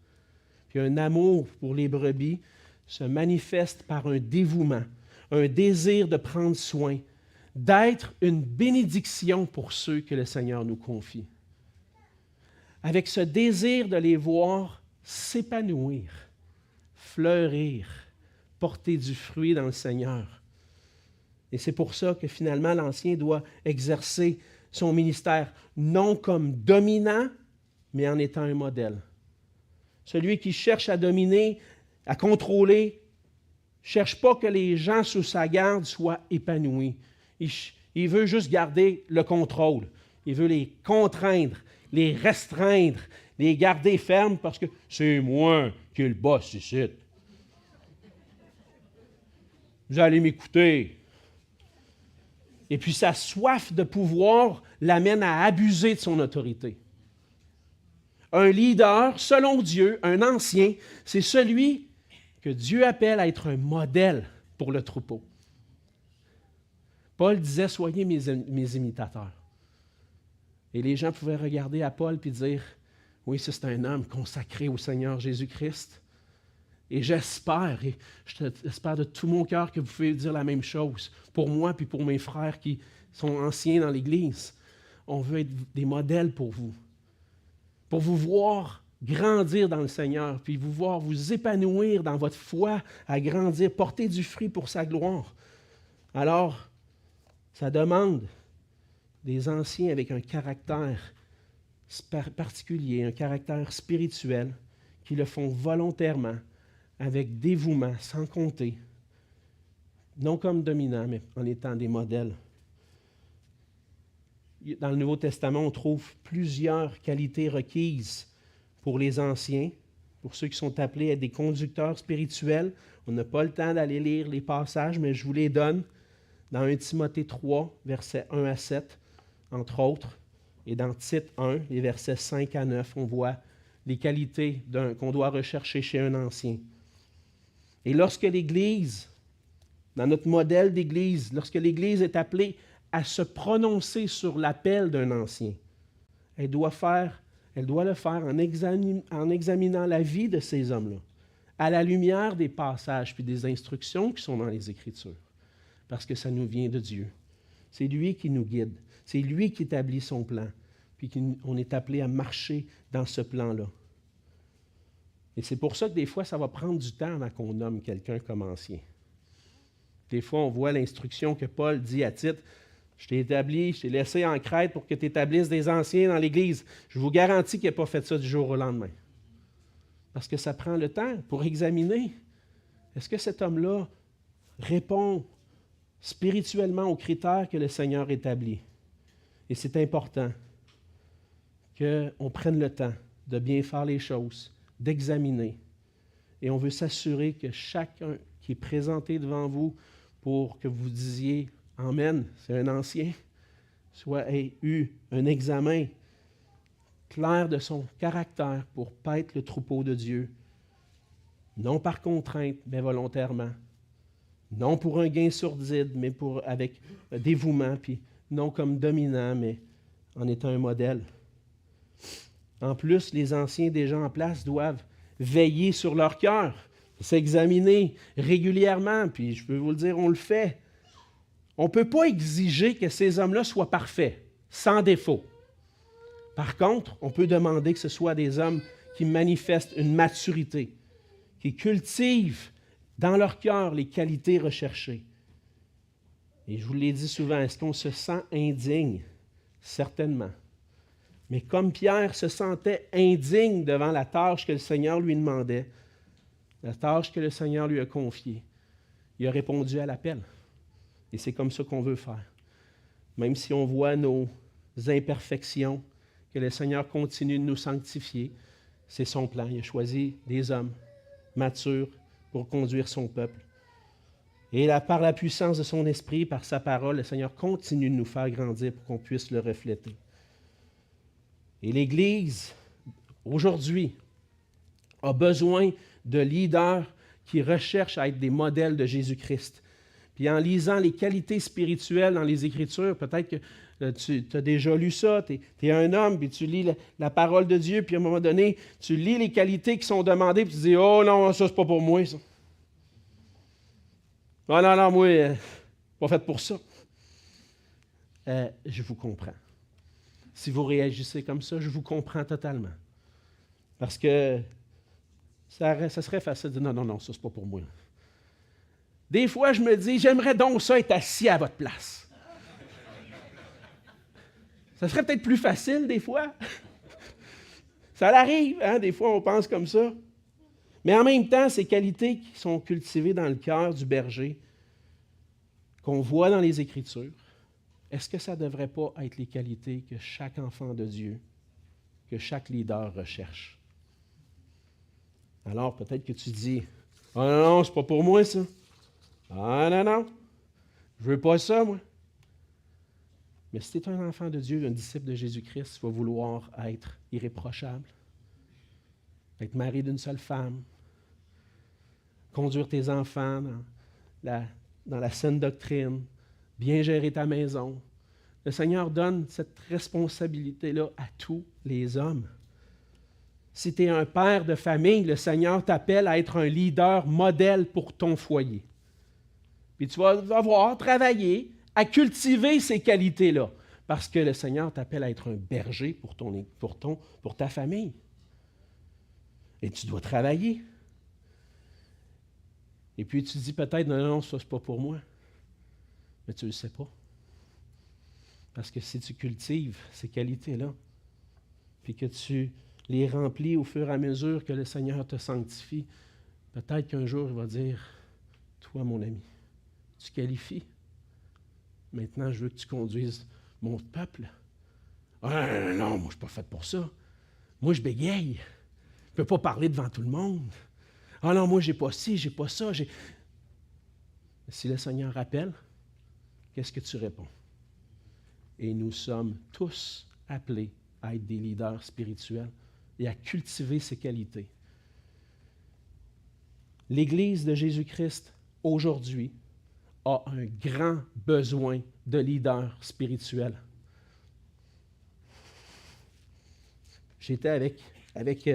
Puis un amour pour les brebis se manifeste par un dévouement, un désir de prendre soin, d'être une bénédiction pour ceux que le Seigneur nous confie. Avec ce désir de les voir s'épanouir, fleurir, porter du fruit dans le Seigneur. Et c'est pour ça que finalement l'ancien doit exercer son ministère non comme dominant, mais en étant un modèle. Celui qui cherche à dominer, à contrôler, ne cherche pas que les gens sous sa garde soient épanouis. Il veut juste garder le contrôle. Il veut les contraindre, les restreindre, les garder fermes parce que c'est moi qui est le boss ici. Vous allez m'écouter. Et puis sa soif de pouvoir l'amène à abuser de son autorité. Un leader, selon Dieu, un ancien, c'est celui que Dieu appelle à être un modèle pour le troupeau. Paul disait, soyez mes imitateurs. Et les gens pouvaient regarder à Paul et dire, oui, ça c'est un homme consacré au Seigneur Jésus-Christ. Et j'espère de tout mon cœur que vous pouvez dire la même chose pour moi puis pour mes frères qui sont anciens dans l'Église. On veut être des modèles pour vous voir grandir dans le Seigneur, puis vous voir vous épanouir dans votre foi, à grandir, porter du fruit pour sa gloire. Alors, ça demande des anciens avec un caractère particulier, un caractère spirituel, qui le font volontairement, avec dévouement, sans compter, non comme dominants, mais en étant des modèles. Dans le Nouveau Testament, on trouve plusieurs qualités requises pour les anciens, pour ceux qui sont appelés à être des conducteurs spirituels. On n'a pas le temps d'aller lire les passages, mais je vous les donne dans 1 Timothée 3, versets 1 à 7, entre autres, et dans Tite 1, les versets 5 à 9, on voit les qualités qu'on doit rechercher chez un ancien. Et lorsque l'Église, dans notre modèle d'Église, lorsque l'Église est appelée à se prononcer sur l'appel d'un ancien, elle doit le faire en examinant la vie de ces hommes-là, à la lumière des passages puis des instructions qui sont dans les Écritures, parce que ça nous vient de Dieu. C'est lui qui nous guide, c'est lui qui établit son plan, puis on est appelé à marcher dans ce plan-là. Et c'est pour ça que des fois, ça va prendre du temps avant qu'on nomme quelqu'un comme ancien. Des fois, on voit l'instruction que Paul dit à Tite, « Je t'ai laissé en Crète pour que tu établisses des anciens dans l'Église. » Je vous garantis qu'il n'a pas fait ça du jour au lendemain. Parce que ça prend le temps pour examiner. Est-ce que cet homme-là répond spirituellement aux critères que le Seigneur établit? Et c'est important qu'on prenne le temps de bien faire les choses, d'examiner. Et on veut s'assurer que chacun qui est présenté devant vous pour que vous disiez « Amen, c'est un ancien », soit ait eu un examen clair de son caractère pour paître le troupeau de Dieu, non par contrainte, mais volontairement, non pour un gain sordide, mais avec dévouement, puis non comme dominant, mais en étant un modèle. En plus, les anciens déjà en place doivent veiller sur leur cœur, s'examiner régulièrement, puis je peux vous le dire, on le fait. On ne peut pas exiger que ces hommes-là soient parfaits, sans défaut. Par contre, on peut demander que ce soit des hommes qui manifestent une maturité, qui cultivent dans leur cœur les qualités recherchées. Et je vous l'ai dit souvent, est-ce qu'on se sent indigne? Certainement. Mais comme Pierre se sentait indigne devant la tâche que le Seigneur lui demandait, la tâche que le Seigneur lui a confiée, il a répondu à l'appel. Et c'est comme ça qu'on veut faire. Même si on voit nos imperfections, que le Seigneur continue de nous sanctifier, c'est son plan. Il a choisi des hommes matures pour conduire son peuple. Et là, par la puissance de son esprit, par sa parole, le Seigneur continue de nous faire grandir pour qu'on puisse le refléter. Et l'Église, aujourd'hui, a besoin de leaders qui recherchent à être des modèles de Jésus-Christ. Puis en lisant les qualités spirituelles dans les Écritures, peut-être que tu as déjà lu ça, tu es un homme, puis tu lis la parole de Dieu, puis à un moment donné, tu lis les qualités qui sont demandées, puis tu dis « Oh non, ça, c'est pas pour moi, ça. Oh non, moi, pas fait pour ça. » Je vous comprends. Si vous réagissez comme ça, je vous comprends totalement. Parce que ça serait facile de dire « Non, ça, c'est pas pour moi. » Des fois, je me dis, j'aimerais donc ça être assis à votre place. Ça serait peut-être plus facile des fois. Ça arrive, hein? Des fois, on pense comme ça. Mais en même temps, ces qualités qui sont cultivées dans le cœur du berger, qu'on voit dans les Écritures, est-ce que ça ne devrait pas être les qualités que chaque enfant de Dieu, que chaque leader recherche? Alors, peut-être que tu dis, « Ah non, c'est pas pour moi, ça. Ah non, je veux pas ça, moi. » Mais si tu es un enfant de Dieu, un disciple de Jésus-Christ, tu vas vouloir être irréprochable, être marié d'une seule femme, conduire tes enfants dans la saine doctrine, bien gérer ta maison. Le Seigneur donne cette responsabilité-là à tous les hommes. Si tu es un père de famille, le Seigneur t'appelle à être un leader modèle pour ton foyer. Puis tu vas devoir travailler à cultiver ces qualités-là, parce que le Seigneur t'appelle à être un berger pour ta famille. Et tu dois travailler. Et puis tu dis peut-être, non, ça c'est pas pour moi. Mais tu ne le sais pas. Parce que si tu cultives ces qualités-là, puis que tu les remplis au fur et à mesure que le Seigneur te sanctifie, peut-être qu'un jour il va dire, toi mon ami, tu qualifies. Maintenant, je veux que tu conduises mon peuple. Ah, non, moi je ne suis pas fait pour ça. Moi je bégaye. Je ne peux pas parler devant tout le monde. Ah non, moi j'ai pas ci, j'ai pas ça. Si le Seigneur appelle, qu'est-ce que tu réponds? Et nous sommes tous appelés à être des leaders spirituels et à cultiver ces qualités. L'Église de Jésus-Christ, aujourd'hui, a un grand besoin de leaders spirituels. J'étais avec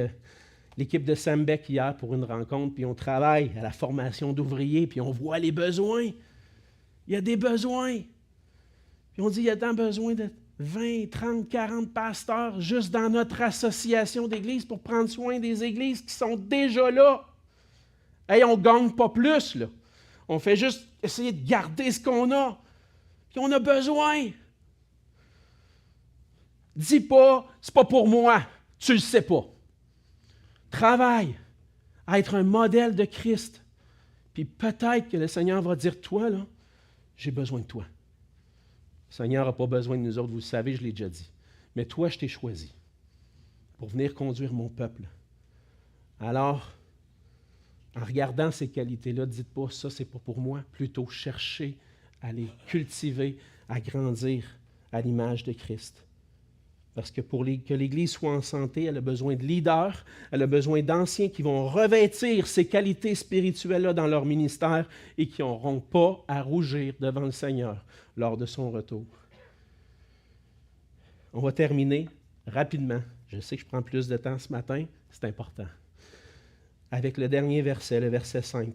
l'équipe de Sambec hier pour une rencontre, puis on travaille à la formation d'ouvriers, puis on voit les besoins. Il y a des besoins. Puis on dit, il y a tant besoin de 20, 30, 40 pasteurs juste dans notre association d'églises pour prendre soin des églises qui sont déjà là. Hey, on ne gagne pas plus, là. On fait juste essayer de garder ce qu'on a. Puis on a besoin. Dis pas, c'est pas pour moi. Tu le sais pas. Travaille à être un modèle de Christ. Puis peut-être que le Seigneur va dire, toi, là, j'ai besoin de toi. Le Seigneur n'a pas besoin de nous autres, vous le savez, je l'ai déjà dit. Mais toi, je t'ai choisi pour venir conduire mon peuple. Alors, en regardant ces qualités-là, dites pas, ça, c'est pas pour moi. Plutôt, cherchez à les cultiver, à grandir à l'image de Christ. Parce que que l'Église soit en santé, elle a besoin de leaders, elle a besoin d'anciens qui vont revêtir ces qualités spirituelles-là dans leur ministère et qui n'auront pas à rougir devant le Seigneur lors de son retour. On va terminer rapidement. Je sais que je prends plus de temps ce matin, c'est important. Avec le dernier verset, le verset 5.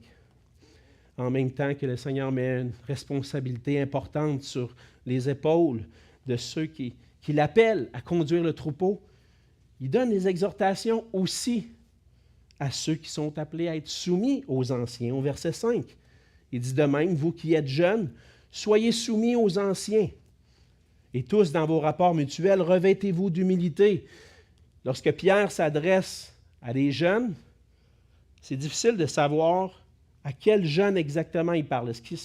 En même temps que le Seigneur met une responsabilité importante sur les épaules de ceux qui l'appellent à conduire le troupeau, il donne des exhortations aussi à ceux qui sont appelés à être soumis aux anciens. Au verset 5, il dit de même, vous qui êtes jeunes, soyez soumis aux anciens. Et tous, dans vos rapports mutuels, revêtez-vous d'humilité. Lorsque Pierre s'adresse à des jeunes, c'est difficile de savoir à quels jeunes exactement il parle. Est-ce qu'il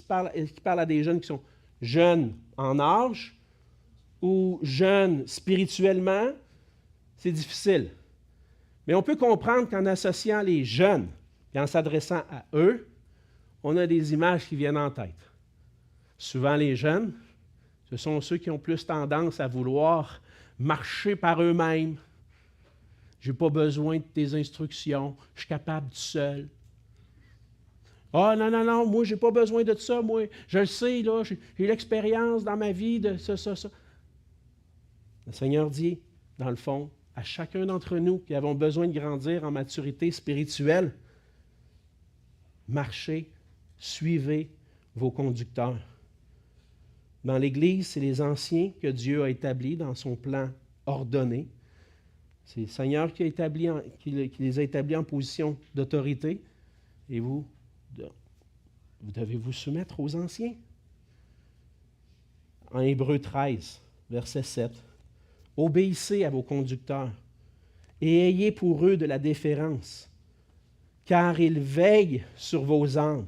parle à des jeunes qui sont jeunes en âge ou jeunes spirituellement? C'est difficile. Mais on peut comprendre qu'en associant les jeunes et en s'adressant à eux, on a des images qui viennent en tête. Souvent, les jeunes, ce sont ceux qui ont plus tendance à vouloir marcher par eux-mêmes. Je n'ai pas besoin de tes instructions, je suis capable tout seul. Ah non, moi, je n'ai pas besoin de ça, moi, je le sais, là, j'ai l'expérience dans ma vie de ça. Le Seigneur dit, dans le fond, à chacun d'entre nous qui avons besoin de grandir en maturité spirituelle, marchez, suivez vos conducteurs. Dans l'Église, c'est les anciens que Dieu a établis dans son plan ordonné. C'est le Seigneur qui les a établis en position d'autorité. Et vous devez vous soumettre aux anciens. En Hébreux 13, verset 7, « Obéissez à vos conducteurs et ayez pour eux de la déférence, car ils veillent sur vos âmes,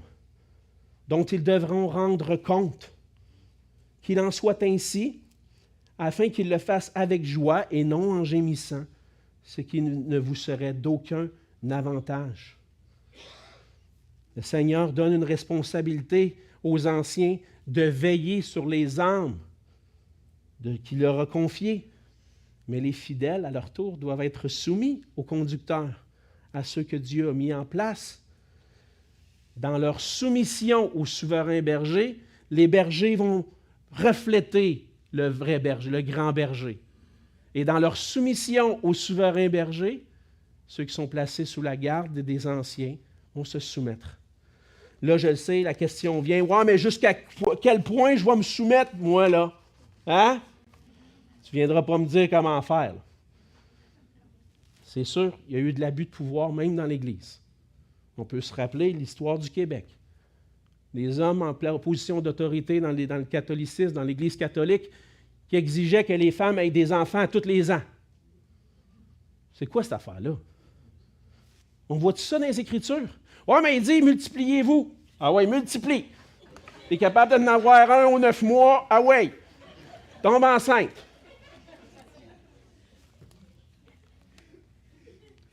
dont ils devront rendre compte. Qu'il en soit ainsi, afin qu'ils le fassent avec joie et non en gémissant, ce qui ne vous serait d'aucun avantage. » Le Seigneur donne une responsabilité aux anciens de veiller sur les âmes qu'il leur a confiées. Mais les fidèles, à leur tour, doivent être soumis aux conducteurs, à ceux que Dieu a mis en place. Dans leur soumission au souverain berger, les bergers vont refléter le vrai berger, le grand berger. Et dans leur soumission au souverain berger, ceux qui sont placés sous la garde des anciens, vont se soumettre. Là, je le sais, la question vient, « Ouais, mais jusqu'à quel point je vais me soumettre, moi, là? Hein? Tu ne viendras pas me dire comment faire. » C'est sûr, il y a eu de l'abus de pouvoir, même dans l'Église. On peut se rappeler l'histoire du Québec. Les hommes en position d'autorité dans le catholicisme, dans l'Église catholique, qui exigeaient que les femmes aient des enfants tous les ans. C'est quoi cette affaire-là? On voit tout ça dans les Écritures? Ouais, mais il dit, multipliez-vous. Ah ouais, multiplie. Tu es capable d'en avoir un aux 9 mois? Ah ouais. Tombe enceinte.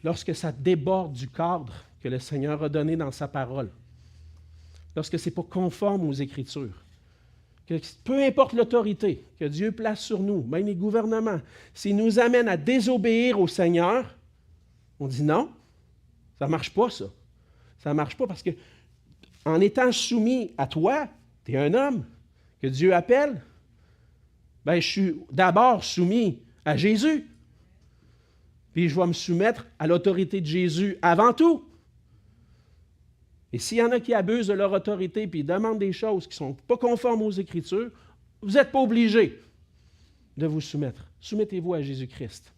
Lorsque ça déborde du cadre que le Seigneur a donné dans sa parole, lorsque ce n'est pas conforme aux Écritures, que peu importe l'autorité que Dieu place sur nous, même les gouvernements, s'ils nous amènent à désobéir au Seigneur, on dit non, ça ne marche pas ça. Ça ne marche pas parce que en étant soumis à toi, tu es un homme que Dieu appelle, ben, je suis d'abord soumis à Jésus. Puis je vais me soumettre à l'autorité de Jésus avant tout. Et s'il y en a qui abusent de leur autorité puis demandent des choses qui ne sont pas conformes aux Écritures, vous n'êtes pas obligés de vous soumettre. Soumettez-vous à Jésus-Christ.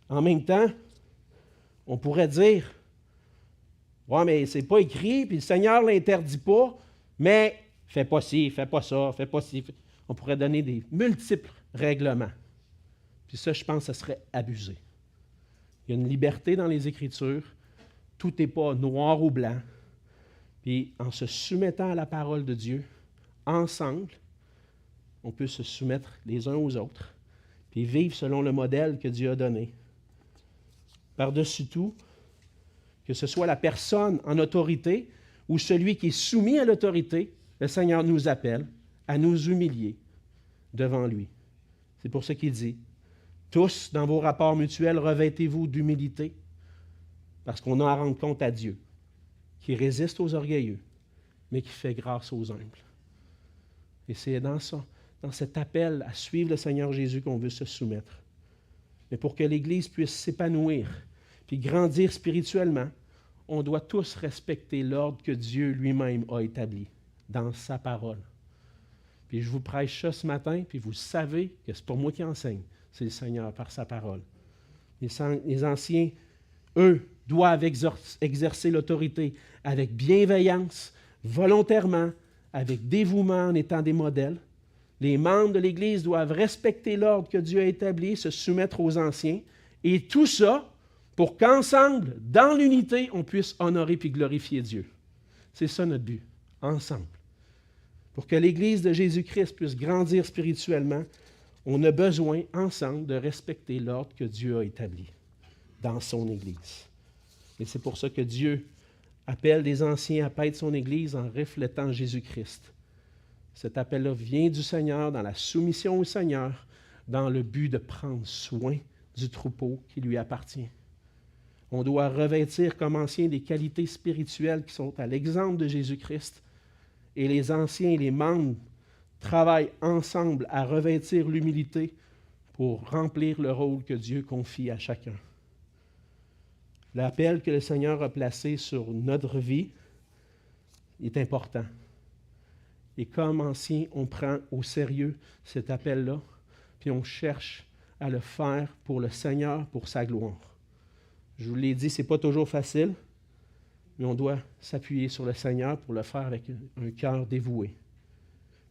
En même temps, on pourrait dire, « Ouais, mais ce n'est pas écrit, puis le Seigneur ne l'interdit pas, mais fais pas ci, fais pas ça, fais pas ci. » On pourrait donner des multiples règlements. Puis ça, je pense que ça serait abusé. Il y a une liberté dans les Écritures. Tout n'est pas noir ou blanc. Puis en se soumettant à la parole de Dieu, ensemble, on peut se soumettre les uns aux autres, puis vivre selon le modèle que Dieu a donné. Par-dessus tout, que ce soit la personne en autorité ou celui qui est soumis à l'autorité, le Seigneur nous appelle à nous humilier devant lui. C'est pour ça qu'il dit, « Tous, dans vos rapports mutuels, revêtez-vous d'humilité, parce qu'on a à rendre compte à Dieu, qui résiste aux orgueilleux, mais qui fait grâce aux humbles. » Et c'est dans cet appel à suivre le Seigneur Jésus qu'on veut se soumettre. Mais pour que l'Église puisse s'épanouir puis grandir spirituellement, on doit tous respecter l'ordre que Dieu lui-même a établi dans sa parole. Puis je vous prêche ça ce matin, puis vous savez que c'est pas moi qui enseigne, c'est le Seigneur par sa parole. Les anciens, eux, doivent exercer l'autorité avec bienveillance, volontairement, avec dévouement en étant des modèles. Les membres de l'Église doivent respecter l'ordre que Dieu a établi, se soumettre aux anciens, et tout ça pour qu'ensemble, dans l'unité, on puisse honorer puis glorifier Dieu. C'est ça notre but, ensemble. Pour que l'Église de Jésus-Christ puisse grandir spirituellement, on a besoin, ensemble, de respecter l'ordre que Dieu a établi dans son Église. Et c'est pour ça que Dieu appelle les anciens à paître son Église en reflétant Jésus-Christ. Cet appel-là vient du Seigneur, dans la soumission au Seigneur, dans le but de prendre soin du troupeau qui lui appartient. On doit revêtir comme anciens des qualités spirituelles qui sont à l'exemple de Jésus-Christ. Et les anciens et les membres travaillent ensemble à revêtir l'humilité pour remplir le rôle que Dieu confie à chacun. L'appel que le Seigneur a placé sur notre vie est important. Et comme anciens, on prend au sérieux cet appel-là, puis on cherche à le faire pour le Seigneur, pour sa gloire. Je vous l'ai dit, ce n'est pas toujours facile, mais on doit s'appuyer sur le Seigneur pour le faire avec un cœur dévoué.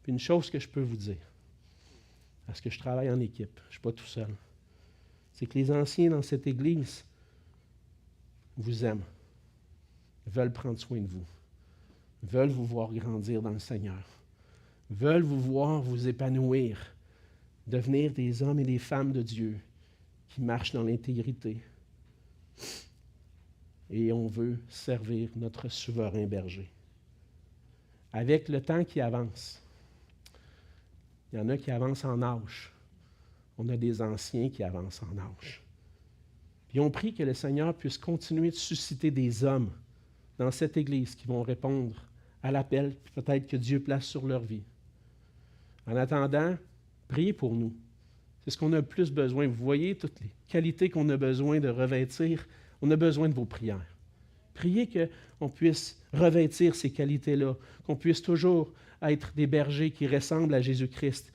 Puis une chose que je peux vous dire, parce que je travaille en équipe, je ne suis pas tout seul, c'est que les anciens dans cette Église vous aiment, veulent prendre soin de vous, veulent vous voir grandir dans le Seigneur, veulent vous voir vous épanouir, devenir des hommes et des femmes de Dieu qui marchent dans l'intégrité. Et on veut servir notre souverain berger. Avec le temps qui avance, il y en a qui avancent en âge. On a des anciens qui avancent en âge. Puis on prie que le Seigneur puisse continuer de susciter des hommes dans cette Église qui vont répondre à l'appel, puis peut-être que Dieu place sur leur vie. En attendant, priez pour nous. C'est ce qu'on a le plus besoin. Vous voyez toutes les qualités qu'on a besoin de revêtir. On a besoin de vos prières. Priez qu'on puisse revêtir ces qualités-là, qu'on puisse toujours être des bergers qui ressemblent à Jésus-Christ,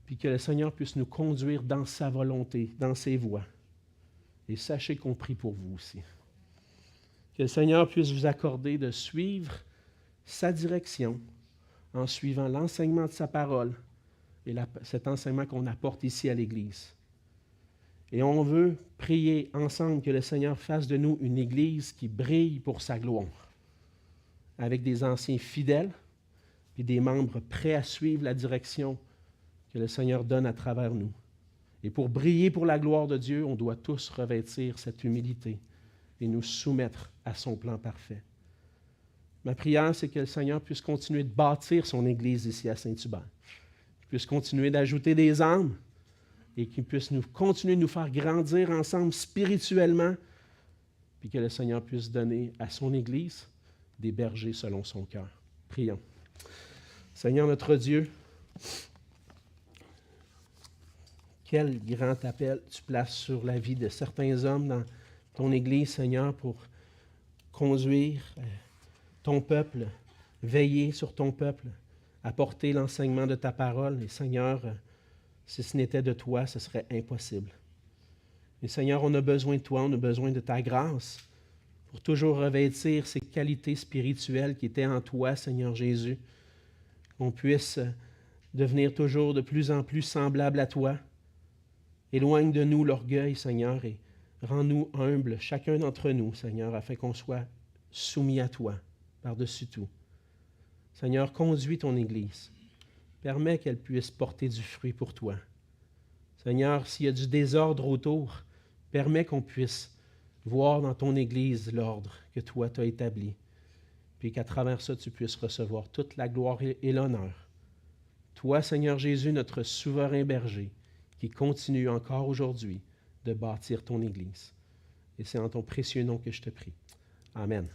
puis que le Seigneur puisse nous conduire dans sa volonté, dans ses voies. Et sachez qu'on prie pour vous aussi. Que le Seigneur puisse vous accorder de suivre sa direction en suivant l'enseignement de sa parole et cet enseignement qu'on apporte ici à l'Église. Et on veut prier ensemble que le Seigneur fasse de nous une Église qui brille pour sa gloire, avec des anciens fidèles et des membres prêts à suivre la direction que le Seigneur donne à travers nous. Et pour briller pour la gloire de Dieu, on doit tous revêtir cette humilité et nous soumettre à son plan parfait. Ma prière, c'est que le Seigneur puisse continuer de bâtir son Église ici à Saint-Hubert, qu'il puisse continuer d'ajouter des âmes et qu'il puisse continuer de nous faire grandir ensemble spirituellement, puis que le Seigneur puisse donner à son Église des bergers selon son cœur. Prions. Seigneur notre Dieu, quel grand appel tu places sur la vie de certains hommes dans ton Église, Seigneur, pour conduire ton peuple, veiller sur ton peuple, apporter l'enseignement de ta parole. Et Seigneur, si ce n'était de toi, ce serait impossible. Et Seigneur, on a besoin de toi, on a besoin de ta grâce pour toujours revêtir ces qualités spirituelles qui étaient en toi, Seigneur Jésus, qu'on puisse devenir toujours de plus en plus semblable à toi. Éloigne de nous l'orgueil, Seigneur, et rends-nous humbles, chacun d'entre nous, Seigneur, afin qu'on soit soumis à toi, par-dessus tout. Seigneur, conduis ton Église. Permets qu'elle puisse porter du fruit pour toi. Seigneur, s'il y a du désordre autour, permets qu'on puisse voir dans ton Église l'ordre que toi t'as établi, puis qu'à travers ça, tu puisses recevoir toute la gloire et l'honneur. Toi, Seigneur Jésus, notre souverain berger, qui continue encore aujourd'hui de bâtir ton Église. Et c'est en ton précieux nom que je te prie. Amen.